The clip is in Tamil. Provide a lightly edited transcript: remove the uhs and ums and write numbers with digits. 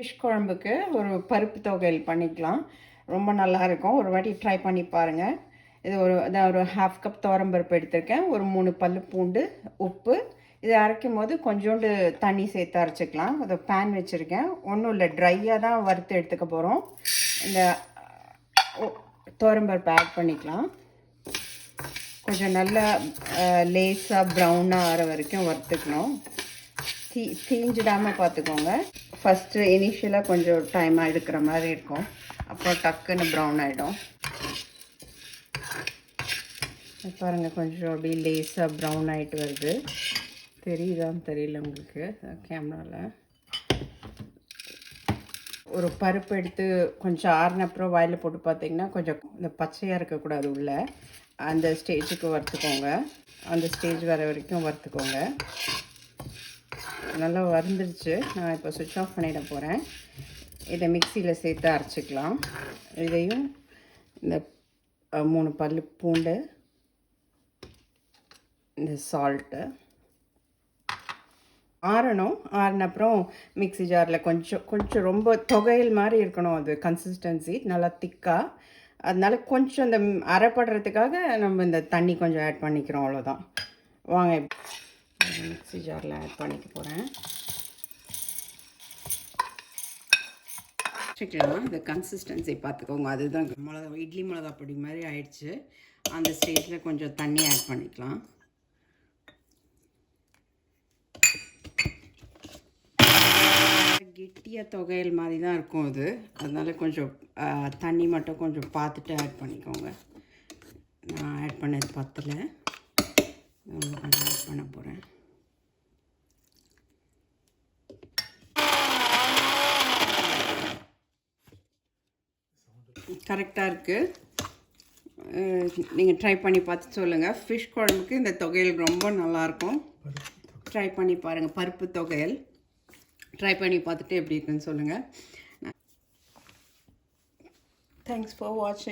ஃபிஷ் குழம்புக்கு ஒரு பருப்பு தொகையல் பண்ணிக்கலாம். ரொம்ப நல்லாயிருக்கும். ஒரு வாட்டி ட்ரை பண்ணி பாருங்கள். இது ஒரு 1/2 கப் துவரம்பருப்பு எடுத்திருக்கேன். ஒரு 3 பல்லு பூண்டு, உப்பு. இதை அரைக்கும் போது கொஞ்சோண்டு தண்ணி சேர்த்து அரைச்சிக்கலாம். அதை பேன் வச்சுருக்கேன். ஒன்றும் இல்லை, ட்ரையாக தான் வறுத்து எடுத்துக்க போகிறோம். இந்த துவரம்பருப்பு ஆட் பண்ணிக்கலாம். கொஞ்சம் நல்லா லேஸாக ப்ரௌனாக ஆகிற வரைக்கும் வறுத்துக்கணும். தீஞ்சிடாமல் பார்த்துக்கோங்க. ஃபஸ்ட்டு இனிஷியலாக கொஞ்சம் டைம் எடுக்கிற மாதிரி இருக்கும். அப்புறம் டக்குன்னு ப்ரௌன் ஆகிடும். பாருங்கள், கொஞ்சம் அப்படியே லேஸாக ப்ரௌன் ஆகிட்டு வருது. தெரியுதான்னு தெரியல உங்களுக்கு கேமராவில். ஒரு பருப்பு எடுத்து கொஞ்சம் ஆறின அப்புறம் வாயில் போட்டு பார்த்தீங்கன்னா கொஞ்சம் இந்த பச்சையாக இருக்கக்கூடாது உள்ள. அந்த ஸ்டேஜுக்கு வறுத்துக்கோங்க. அந்த ஸ்டேஜ் வர வரைக்கும் வறுத்துக்கோங்க. நல்லா வறுந்துருச்சு. நான் இப்போ சுவிட்ச் ஆஃப் பண்ணிட போகிறேன். இதை மிக்சியில் சேர்த்து அரைச்சிக்கலாம். இதையும் இந்த 3 பல்லு பூண்டு, இந்த சால்ட்டு ஆறணும். ஆறின அப்புறம் மிக்ஸி ஜாரில் கொஞ்சம் ரொம்ப தொகையல் மாதிரி இருக்கணும். அது கன்சிஸ்டன்சி நல்லா திக்காக. அதனால கொஞ்சம் இந்த அரைப்படுறதுக்காக நம்ம இந்த தண்ணி கொஞ்சம் ஆட் பண்ணிக்கிறோம், அவ்வளோதான். வாங்க மிக்ஸி ஜாரில் ஆட் பண்ணிக்க போகிறேன். வச்சுக்கலாம். இந்த கன்சிஸ்டன்சி பார்த்துக்கோங்க. அதுதான் இட்லி மிளகா பொடி மாதிரி ஆயிடுச்சு. அந்த ஸ்டேஜில் கொஞ்சம் தண்ணி ஆட் பண்ணிக்கலாம். கெட்டியாக தொகையல் மாதிரி தான் இருக்கும் அது. அதனால கொஞ்சம் தண்ணி மட்டும் கொஞ்சம் பார்த்துட்டு ஆட் பண்ணிக்கோங்க. நான் ஆட் பண்ணது பத்தலை, கொஞ்சம் ஆட் பண்ண போகிறேன். கரெக்டாக இருக்குது. நீங்கள் ட்ரை பண்ணி பார்த்து சொல்லுங்கள். ஃபிஷ் குழம்புக்கு இந்த தொகையல் ரொம்ப நல்லாயிருக்கும். ட்ரை பண்ணி பாருங்கள். பருப்பு தொகையல் ட்ரை பண்ணி பார்த்துட்டு எப்படி இருக்குன்னு சொல்லுங்கள். தேங்க்ஸ் ஃபார் வாட்சிங்.